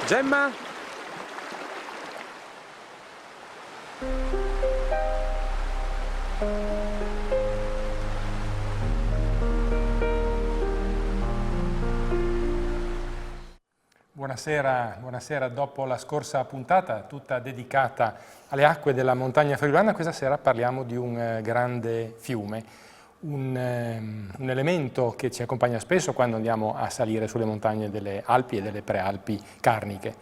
Gemma? Buonasera, buonasera. Dopo la scorsa puntata, tutta dedicata alle acque della montagna friulana, questa sera parliamo di un grande fiume, un elemento che ci accompagna spesso quando andiamo a salire sulle montagne delle Alpi e delle prealpi carniche.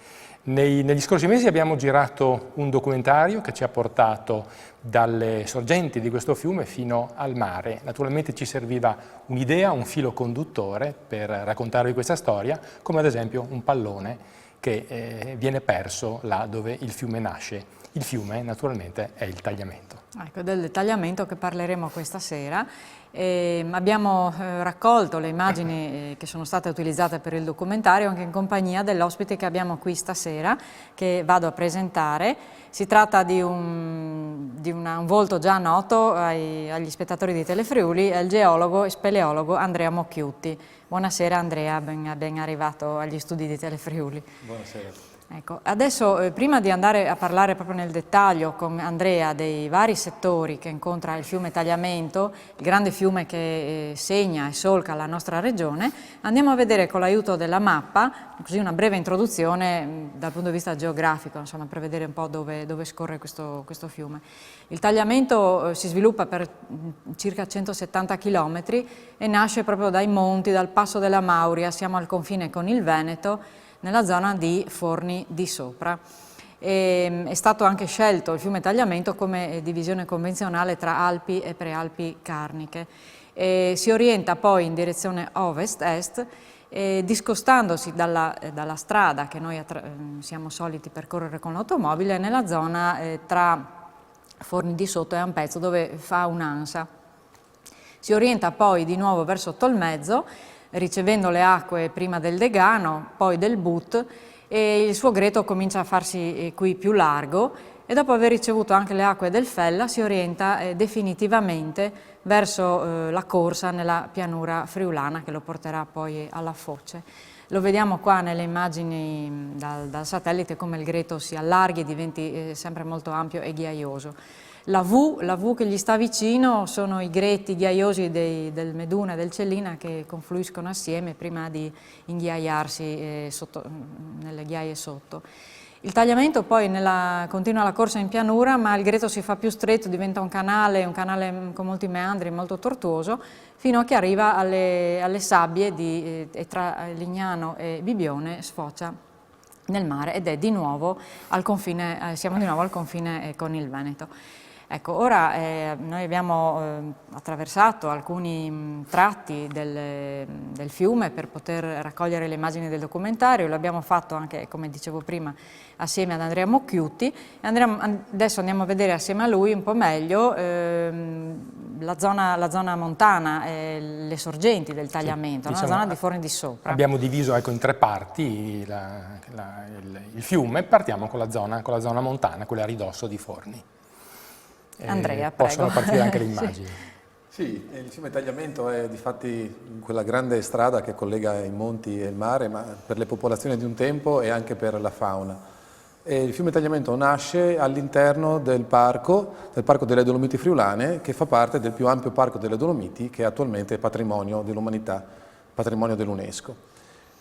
Negli scorsi mesi abbiamo girato un documentario che ci ha portato dalle sorgenti di questo fiume fino al mare. Naturalmente ci serviva un'idea, un filo conduttore per raccontarvi questa storia, come ad esempio un pallone che viene perso là dove il fiume nasce. Il fiume naturalmente è il Tagliamento. Ecco, del tagliamento che parleremo questa sera. Abbiamo raccolto le immagini che sono state utilizzate per il documentario anche in compagnia dell'ospite che abbiamo qui stasera, che vado a presentare. Si tratta di un volto già noto agli spettatori di Telefriuli, è il geologo e speleologo Andrea Mocchiutti. Buonasera Andrea, ben arrivato agli studi di Telefriuli. Buonasera. Ecco, adesso prima di andare a parlare proprio nel dettaglio con Andrea dei vari settori che incontra il fiume Tagliamento, il grande fiume che segna e solca la nostra regione, andiamo a vedere con l'aiuto della mappa, così una breve introduzione dal punto di vista geografico, insomma, per vedere un po' dove scorre questo fiume. Il Tagliamento si sviluppa per circa 170 km e nasce proprio dai monti, dal Passo della Mauria, siamo al confine con il Veneto, nella zona di Forni di Sopra. È stato anche scelto il fiume Tagliamento come divisione convenzionale tra Alpi e Prealpi Carniche. Si orienta poi in direzione ovest-est, discostandosi dalla strada che noi siamo soliti percorrere con l'automobile nella zona tra Forni di Sotto e Ampezzo, dove fa un'ansa. Si orienta poi di nuovo verso Tolmezzo, ricevendo le acque prima del Degano, poi del But, e il suo greto comincia a farsi qui più largo e dopo aver ricevuto anche le acque del Fella si orienta definitivamente verso la corsa nella pianura friulana che lo porterà poi alla Foce. Lo vediamo qua nelle immagini dal satellite come il greto si allarghi e diventi sempre molto ampio e ghiaioso. La V che gli sta vicino sono i greti ghiaiosi del Meduna e del Cellina che confluiscono assieme prima di inghiaiarsi nelle ghiaie sotto. Il Tagliamento poi continua la corsa in pianura, ma il greto si fa più stretto, diventa un canale con molti meandri, molto tortuoso, fino a che arriva alle sabbie e tra Lignano e Bibione sfocia nel mare ed è di nuovo al confine, siamo di nuovo al confine con il Veneto. Ecco, ora noi abbiamo attraversato alcuni tratti del fiume per poter raccogliere le immagini del documentario, l'abbiamo fatto anche, come dicevo prima, assieme ad Andrea Mocchiutti. Adesso andiamo a vedere assieme a lui un po' meglio la zona montana, le sorgenti del Tagliamento, sì, diciamo, la zona di Forni di Sopra. Abbiamo diviso in tre parti il fiume, partiamo con la zona montana, quella a ridosso di Forni. Andrea, possono prego. partire anche le immagini. Sì, il fiume Tagliamento è difatti quella grande strada che collega i monti e il mare, ma per le popolazioni di un tempo e anche per la fauna. Il fiume Tagliamento nasce all'interno del parco delle Dolomiti Friulane, che fa parte del più ampio parco delle Dolomiti, che attualmente è patrimonio dell'umanità, patrimonio dell'UNESCO.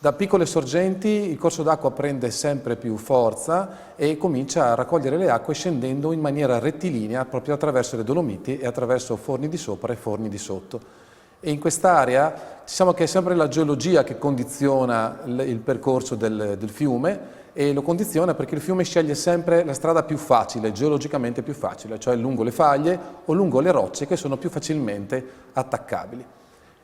Da piccole sorgenti il corso d'acqua prende sempre più forza e comincia a raccogliere le acque scendendo in maniera rettilinea proprio attraverso le Dolomiti e attraverso Forni di Sopra e Forni di Sotto. E in quest'area diciamo che è sempre la geologia che condiziona il percorso del fiume, e lo condiziona perché il fiume sceglie sempre la strada più facile, geologicamente più facile, cioè lungo le faglie o lungo le rocce che sono più facilmente attaccabili.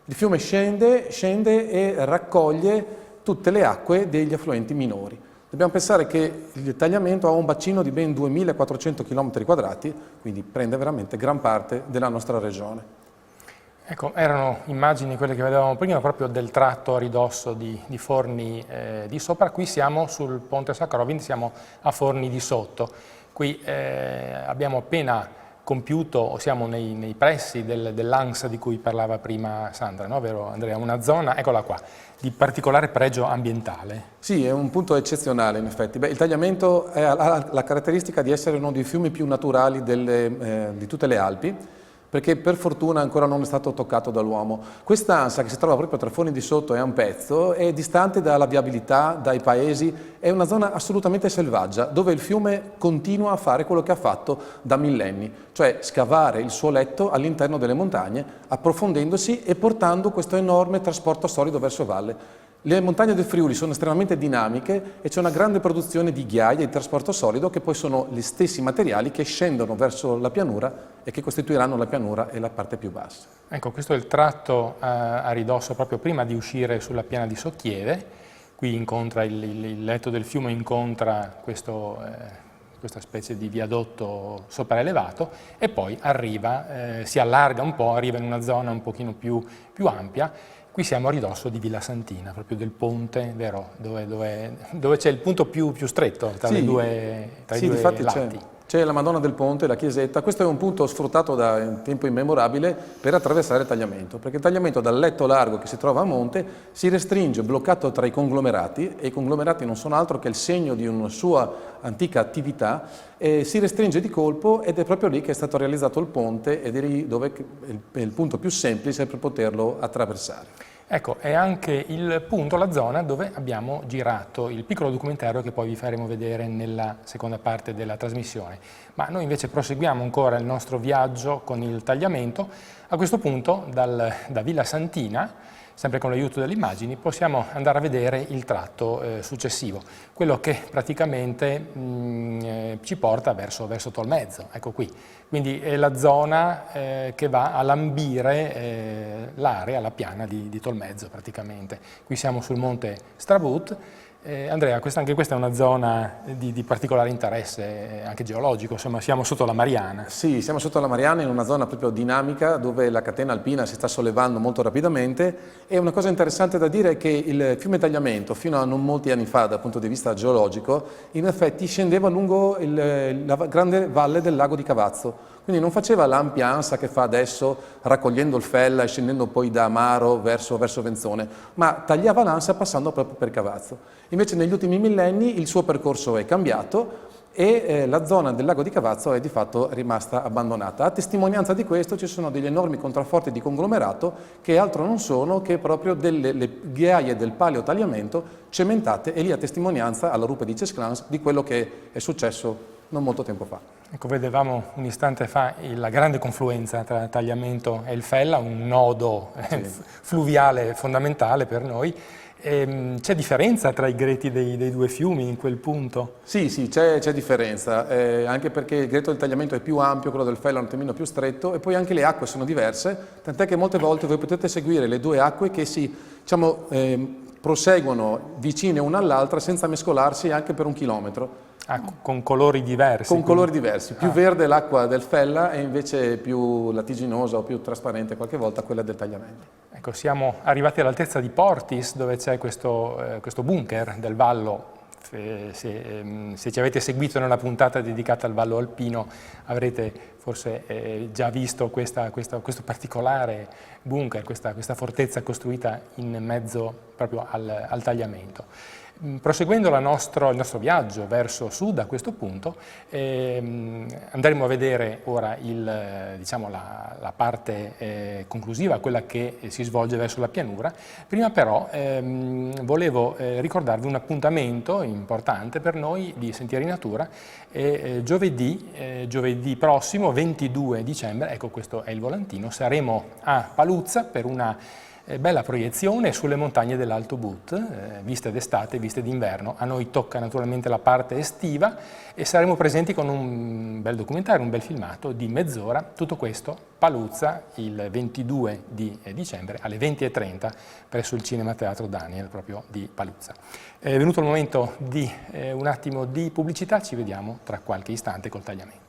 Il fiume scende e raccoglie tutte le acque degli affluenti minori. Dobbiamo pensare che il Tagliamento ha un bacino di ben 2400 km², quindi prende veramente gran parte della nostra regione. Ecco, erano immagini quelle che vedevamo prima, proprio del tratto a ridosso di Forni di Sopra. Qui siamo sul Ponte Sacrovin, siamo a Forni di Sotto. Qui abbiamo appena compiuto, o siamo nei pressi dell'ANS di cui parlava prima Sandra, no? Vero Andrea? Una zona, eccola qua, di particolare pregio ambientale. Sì, è un punto eccezionale in effetti. Beh, il tagliamento ha la caratteristica di essere uno dei fiumi più naturali di tutte le Alpi, perché per fortuna ancora non è stato toccato dall'uomo. Quest'ansa, che si trova proprio tra Forni di Sotto e Ampezzo, è distante dalla viabilità, dai paesi, è una zona assolutamente selvaggia, dove il fiume continua a fare quello che ha fatto da millenni, cioè scavare il suo letto all'interno delle montagne, approfondendosi e portando questo enorme trasporto solido verso valle. Le montagne del Friuli sono estremamente dinamiche e c'è una grande produzione di ghiaia e di trasporto solido che poi sono gli stessi materiali che scendono verso la pianura e che costituiranno la pianura e la parte più bassa. Ecco, questo è il tratto a ridosso proprio prima di uscire sulla piana di Socchieve. Qui incontra il letto del fiume, incontra questa specie di viadotto sopraelevato e poi arriva, si allarga un po', arriva in una zona un pochino più ampia. Qui siamo a ridosso di Villa Santina, proprio del ponte, vero? Dove c'è il punto più stretto tra i due lati. C'è la Madonna del Ponte, la chiesetta. Questo è un punto sfruttato da tempo immemorabile per attraversare il tagliamento, perché il tagliamento dal letto largo che si trova a monte si restringe bloccato tra i conglomerati, e i conglomerati non sono altro che il segno di una sua antica attività, e si restringe di colpo, ed è proprio lì che è stato realizzato il ponte, ed è lì dove è il punto più semplice per poterlo attraversare. Ecco, è anche il punto, la zona dove abbiamo girato il piccolo documentario che poi vi faremo vedere nella seconda parte della trasmissione. Ma noi invece proseguiamo ancora il nostro viaggio con il tagliamento. A questo punto, da Villa Santina, sempre con l'aiuto delle immagini, possiamo andare a vedere il tratto successivo, quello che praticamente ci porta verso Tolmezzo, ecco qui. Quindi è la zona che va a lambire l'area, la piana di Tolmezzo praticamente. Qui siamo sul monte Strabut. Andrea, anche questa è una zona di particolare interesse anche geologico, insomma siamo sotto la Mariana. Sì, siamo sotto la Mariana, in una zona proprio dinamica dove la catena alpina si sta sollevando molto rapidamente, e una cosa interessante da dire è che il fiume Tagliamento fino a non molti anni fa dal punto di vista geologico in effetti scendeva lungo la grande valle del lago di Cavazzo. Quindi non faceva l'ampia ansa che fa adesso raccogliendo il Fella e scendendo poi da Amaro verso Venzone, ma tagliava l'ansa passando proprio per Cavazzo. Invece negli ultimi millenni il suo percorso è cambiato e la zona del lago di Cavazzo è di fatto rimasta abbandonata. A testimonianza di questo ci sono degli enormi contrafforti di conglomerato che altro non sono che proprio le ghiaie del paleotagliamento cementate, e lì a testimonianza alla rupe di Cesclans di quello che è successo non molto tempo fa. Ecco, vedevamo un istante fa la grande confluenza tra Tagliamento e il Fella, un nodo fluviale fondamentale per noi. C'è differenza tra i greti dei due fiumi in quel punto? Sì, c'è differenza, anche perché il greto del Tagliamento è più ampio, quello del Fella è un attimino più stretto, e poi anche le acque sono diverse, tant'è che molte volte voi potete seguire le due acque che proseguono vicine una all'altra senza mescolarsi anche per 1 chilometro. Ah, con colori diversi? Con colori diversi, più verde l'acqua del Fella e invece più latiginosa o più trasparente qualche volta quella del Tagliamento. Ecco, siamo arrivati all'altezza di Portis, dove c'è questo bunker del Vallo. Se ci avete seguito nella puntata dedicata al Vallo Alpino avrete forse già visto questo particolare bunker, questa fortezza costruita in mezzo proprio al Tagliamento. Proseguendo il nostro viaggio verso sud a questo punto, andremo a vedere ora la parte conclusiva, quella che si svolge verso la pianura. Prima però volevo ricordarvi un appuntamento importante per noi di Sentieri Natura. Giovedì prossimo, 22 dicembre, ecco questo è il volantino, saremo a Paluzza per una bella proiezione sulle montagne dell'Alto But, viste d'estate, viste d'inverno. A noi tocca naturalmente la parte estiva e saremo presenti con un bel documentario, un bel filmato di mezz'ora. Tutto questo Paluzza il 22 di dicembre alle 20:30 presso il Cinema Teatro Daniel proprio di Paluzza. È venuto il momento di un attimo di pubblicità, ci vediamo tra qualche istante col tagliamento.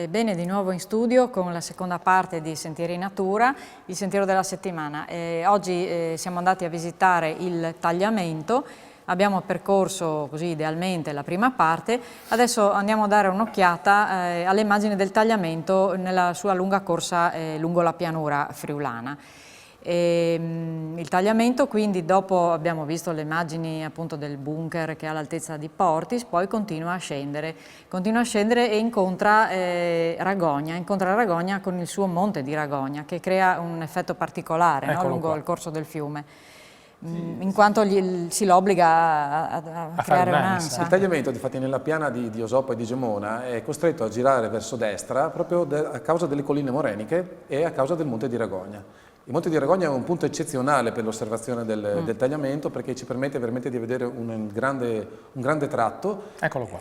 Bene, di nuovo in studio con la seconda parte di Sentieri Natura, il sentiero della settimana. Oggi siamo andati a visitare il Tagliamento, abbiamo percorso così idealmente la prima parte, adesso andiamo a dare un'occhiata alle immagini del tagliamento nella sua lunga corsa lungo la pianura friulana. Il tagliamento quindi, dopo abbiamo visto le immagini appunto del bunker che è all'altezza di Portis, poi continua a scendere e incontra Ragogna con il suo monte di Ragogna, che crea un effetto particolare, no? Lungo il corso del fiume, in quanto si lo obbliga a creare un'ansa. Il tagliamento, difatti, nella piana di Osopa e di Gemona è costretto a girare verso destra proprio a causa delle colline moreniche e a causa del monte di Ragogna. Il Monte di Ragogna è un punto eccezionale per l'osservazione del tagliamento, perché ci permette veramente di vedere un grande tratto,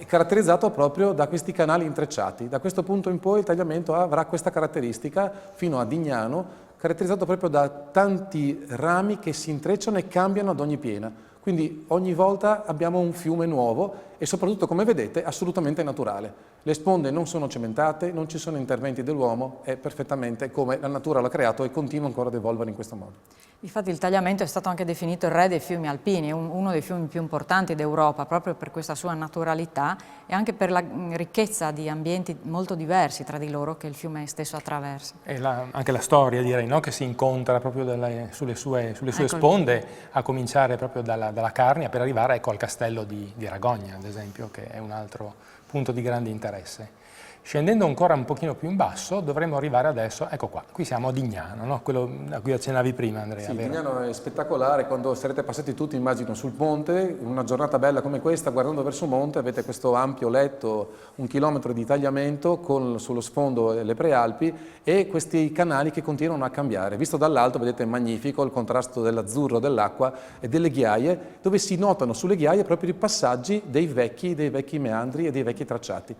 caratterizzato proprio da questi canali intrecciati. Da questo punto in poi il tagliamento avrà questa caratteristica fino a Dignano, caratterizzato proprio da tanti rami che si intrecciano e cambiano ad ogni piena. Quindi ogni volta abbiamo un fiume nuovo e soprattutto, come vedete, assolutamente naturale. Le sponde non sono cementate, non ci sono interventi dell'uomo, è perfettamente come la natura l'ha creato e continua ancora ad evolvere in questo modo. Infatti il tagliamento è stato anche definito il re dei fiumi alpini, uno dei fiumi più importanti d'Europa, proprio per questa sua naturalità e anche per la ricchezza di ambienti molto diversi tra di loro che il fiume stesso attraversa. E anche la storia, direi, no? Che si incontra proprio sulle sue sponde, a cominciare proprio dalla Carnia per arrivare, ecco, al castello di Ragogna, ad esempio, che è un altro punto di grande interesse. Scendendo ancora un pochino più in basso dovremmo arrivare adesso, ecco qua, qui siamo a Dignano, no? Quello a cui accennavi prima, Andrea. Sì, Dignano è spettacolare. Quando sarete passati tutti, immagino, sul ponte, una giornata bella come questa, guardando verso il monte, avete questo ampio letto, 1 chilometro di tagliamento con sullo sfondo le prealpi e questi canali che continuano a cambiare. Visto dall'alto vedete magnifico il contrasto dell'azzurro dell'acqua e delle ghiaie, dove si notano sulle ghiaie proprio i passaggi dei vecchi meandri e dei vecchi tracciati.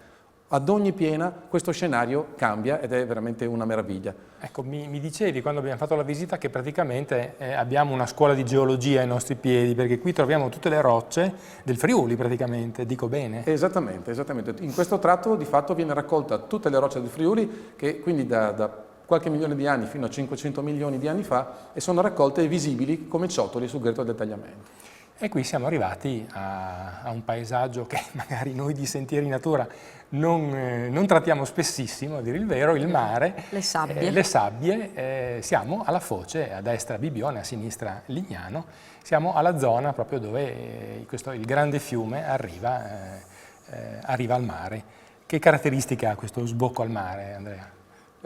Ad ogni piena questo scenario cambia ed è veramente una meraviglia. Ecco, mi dicevi quando abbiamo fatto la visita che praticamente abbiamo una scuola di geologia ai nostri piedi, perché qui troviamo tutte le rocce del Friuli praticamente, dico bene? Esattamente, esattamente. In questo tratto di fatto viene raccolta tutte le rocce del Friuli, che quindi da qualche milione di anni fino a 500 milioni di anni fa, e sono raccolte e visibili come ciottoli sul greto del tagliamento. E qui siamo arrivati a un paesaggio che magari noi di Sentieri in Natura non trattiamo spessissimo, a dire il vero, il mare, le sabbie. Siamo alla foce, a destra Bibione, a sinistra Lignano, siamo alla zona proprio dove il grande fiume arriva al mare. Che caratteristiche ha questo sbocco al mare, Andrea?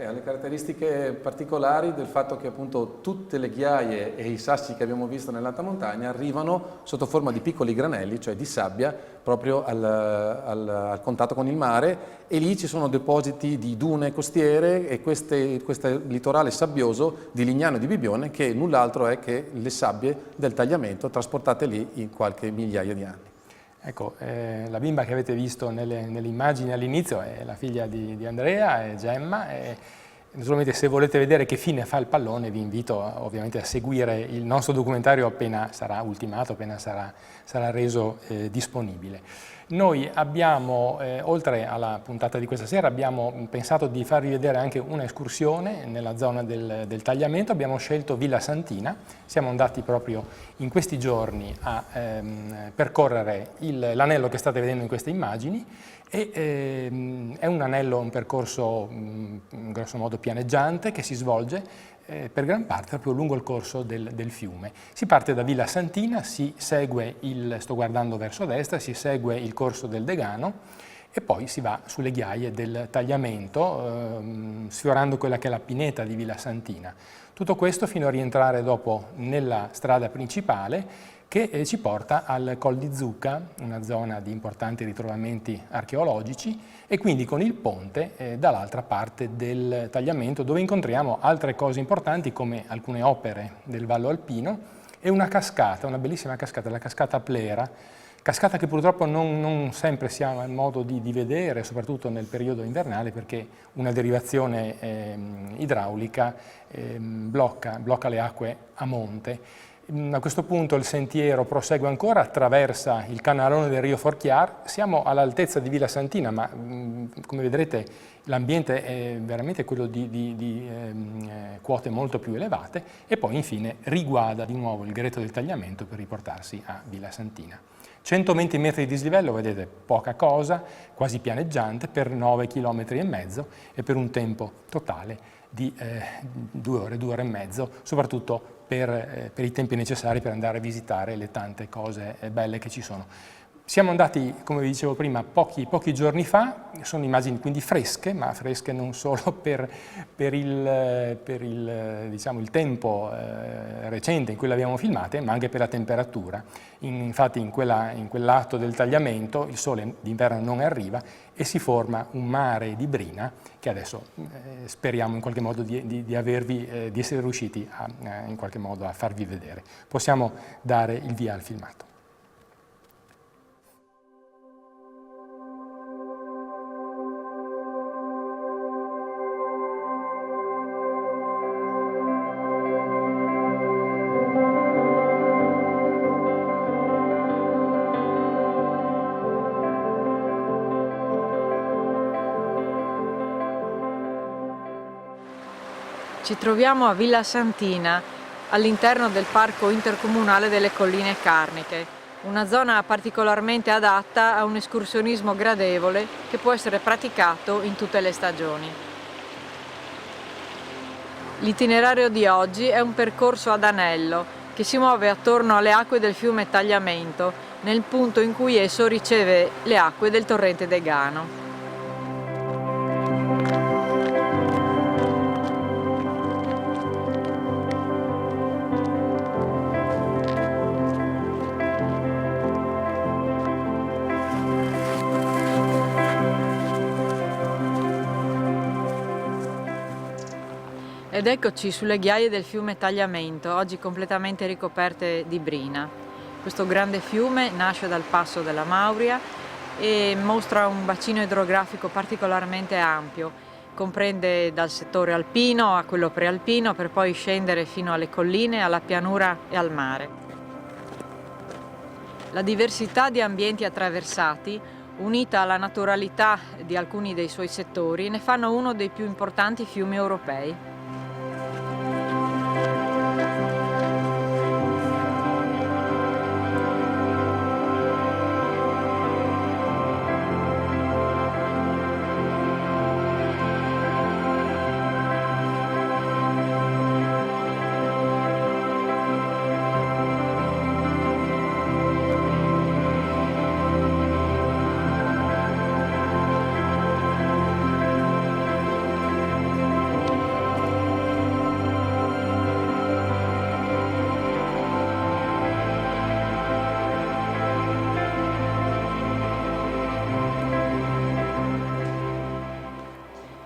Ha le caratteristiche particolari del fatto che appunto tutte le ghiaie e i sassi che abbiamo visto nell'alta montagna arrivano sotto forma di piccoli granelli, cioè di sabbia, proprio al contatto con il mare, e lì ci sono depositi di dune costiere e questo litorale sabbioso di Lignano e di Bibione, che null'altro è che le sabbie del tagliamento trasportate lì in qualche migliaia di anni. Ecco, la bimba che avete visto nelle immagini all'inizio è la figlia di Andrea, è Gemma, e naturalmente se volete vedere che fine fa il pallone vi invito ovviamente a seguire il nostro documentario appena sarà ultimato, appena sarà reso disponibile. Noi abbiamo, oltre alla puntata di questa sera, abbiamo pensato di farvi vedere anche un'escursione nella zona del tagliamento. Abbiamo scelto Villa Santina, siamo andati proprio in questi giorni a percorrere l'anello che state vedendo in queste immagini e è un anello, un percorso grosso modo pianeggiante che si svolge per gran parte proprio lungo il corso del fiume. Si parte da Villa Santina, si segue sto guardando verso destra, si segue il corso del Degano e poi si va sulle ghiaie del tagliamento, sfiorando quella che è la pineta di Villa Santina. Tutto questo fino a rientrare dopo nella strada principale che ci porta al Col di Zucca, una zona di importanti ritrovamenti archeologici, e quindi con il ponte dall'altra parte del tagliamento, dove incontriamo altre cose importanti come alcune opere del Vallo Alpino e una cascata, una bellissima cascata, la cascata Plera, cascata che purtroppo non sempre si ha modo di vedere, soprattutto nel periodo invernale, perché una derivazione idraulica blocca le acque a monte. A questo punto il sentiero prosegue ancora, attraversa il canalone del Rio Forchiar, siamo all'altezza di Villa Santina, ma come vedrete l'ambiente è veramente quello di quote molto più elevate, e poi infine riguada di nuovo il Greto del Tagliamento per riportarsi a Villa Santina. 120 metri di dislivello, vedete, poca cosa, quasi pianeggiante, per 9 km e mezzo e per un tempo totale di 2 ore e mezzo, soprattutto per i tempi necessari per andare a visitare le tante cose belle che ci sono. Siamo andati, come vi dicevo prima, pochi giorni fa, sono immagini quindi fresche, ma fresche non solo per diciamo, il tempo recente in cui le abbiamo filmate, ma anche per la temperatura. Infatti in quell'atto del tagliamento il sole d'inverno non arriva e si forma un mare di brina che adesso speriamo in qualche modo di essere riusciti in qualche modo a farvi vedere. Possiamo dare il via al filmato. Ci troviamo a Villa Santina, all'interno del Parco Intercomunale delle Colline Carniche, una zona particolarmente adatta a un escursionismo gradevole che può essere praticato in tutte le stagioni. L'itinerario di oggi è un percorso ad anello che si muove attorno alle acque del fiume Tagliamento, nel punto in cui esso riceve le acque del torrente Degano. Ed eccoci sulle ghiaie del fiume Tagliamento, oggi completamente ricoperte di brina. Questo grande fiume nasce dal passo della Mauria e mostra un bacino idrografico particolarmente ampio. Comprende dal settore alpino a quello prealpino per poi scendere fino alle colline, alla pianura e al mare. La diversità di ambienti attraversati, unita alla naturalità di alcuni dei suoi settori, ne fanno uno dei più importanti fiumi europei.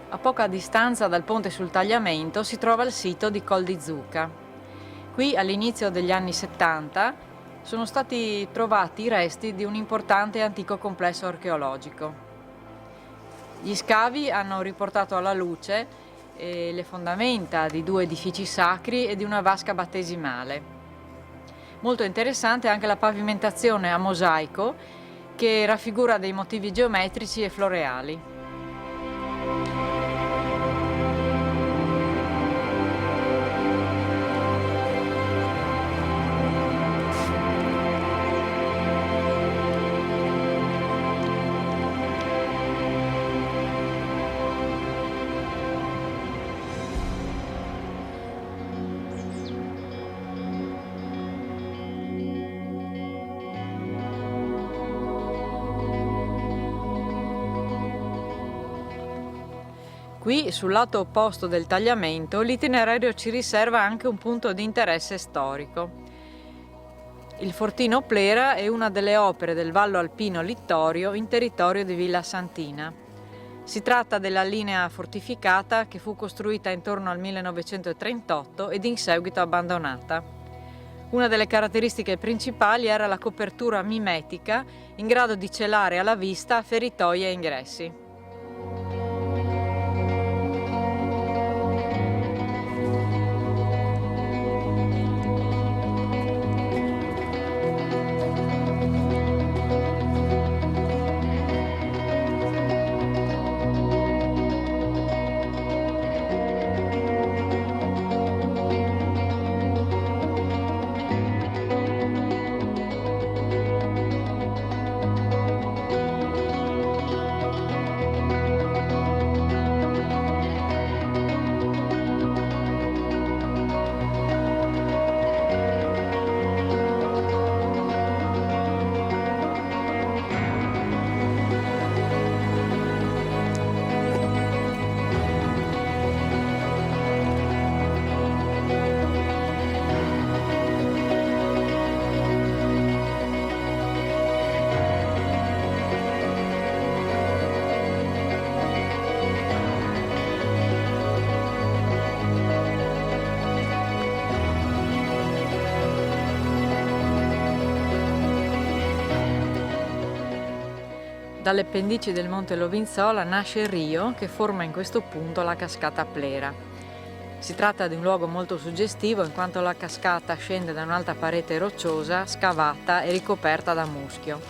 A poca distanza dal ponte sul Tagliamento si trova il sito di Col di Zucca. Qui all'inizio degli anni 70 sono stati trovati i resti di un importante e antico complesso archeologico. Gli scavi hanno riportato alla luce le fondamenta di 2 edifici sacri e di una vasca battesimale. Molto interessante anche la pavimentazione a mosaico che raffigura dei motivi geometrici e floreali. Qui, sul lato opposto del Tagliamento, l'itinerario ci riserva anche un punto di interesse storico. Il Fortino Plera è una delle opere del Vallo Alpino Littorio in territorio di Villa Santina. Si tratta della linea fortificata che fu costruita intorno al 1938 ed in seguito abbandonata. Una delle caratteristiche principali era la copertura mimetica in grado di celare alla vista feritoie e ingressi. Dalle pendici del Monte Lovinzola nasce il rio che forma in questo punto la cascata Plera. Si tratta di un luogo molto suggestivo in quanto la cascata scende da un'alta parete rocciosa, scavata e ricoperta da muschio.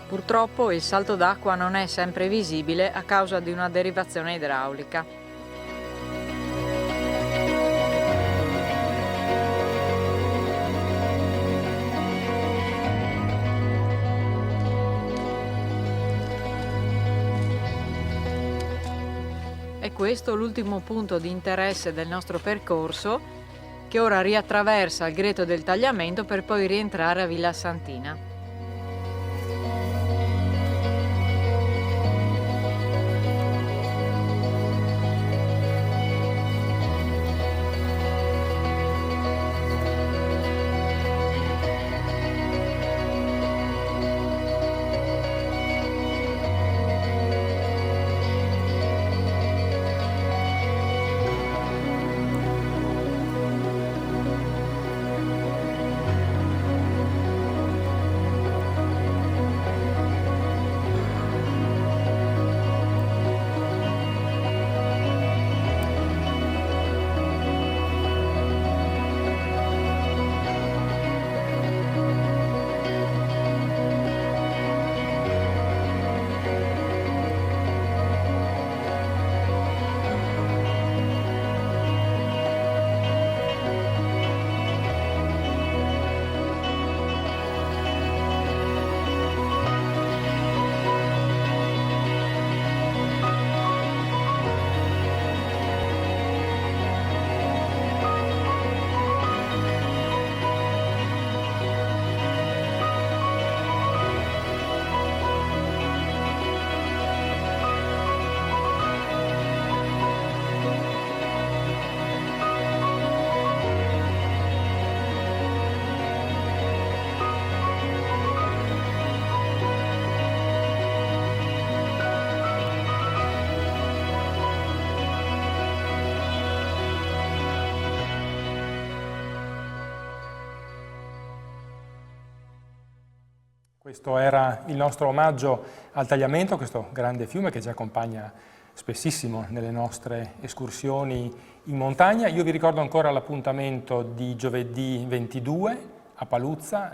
Purtroppo il salto d'acqua non è sempre visibile a causa di una derivazione idraulica. È questo l'ultimo punto di interesse del nostro percorso, che ora riattraversa il Greto del Tagliamento per poi rientrare a Villa Santina. Questo era il nostro omaggio al Tagliamento, questo grande fiume che ci accompagna spessissimo nelle nostre escursioni in montagna. Io vi ricordo ancora l'appuntamento di giovedì 22 a Paluzza.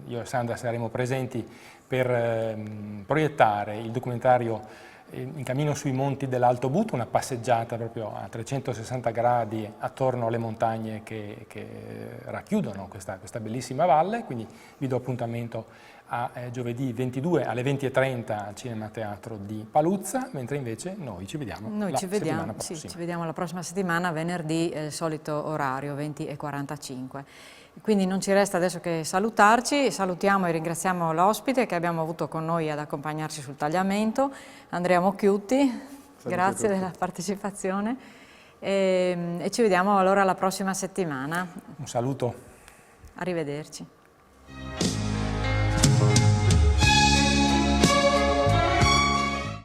Io e Sandra saremo presenti per proiettare il documentario In cammino sui monti dell'Alto Buto, una passeggiata proprio a 360 gradi attorno alle montagne che racchiudono questa bellissima valle, quindi vi do appuntamento a giovedì 22 alle 20:30 al Cinema Teatro di Paluzza, mentre invece noi ci vediamo settimana prossima. Sì, ci vediamo la prossima settimana, venerdì, solito orario, 20:45. Quindi non ci resta adesso che salutarci, salutiamo e ringraziamo l'ospite che abbiamo avuto con noi ad accompagnarci sul Tagliamento, Andrea Mocchiutti, grazie della partecipazione e ci vediamo allora la prossima settimana. Un saluto. Arrivederci.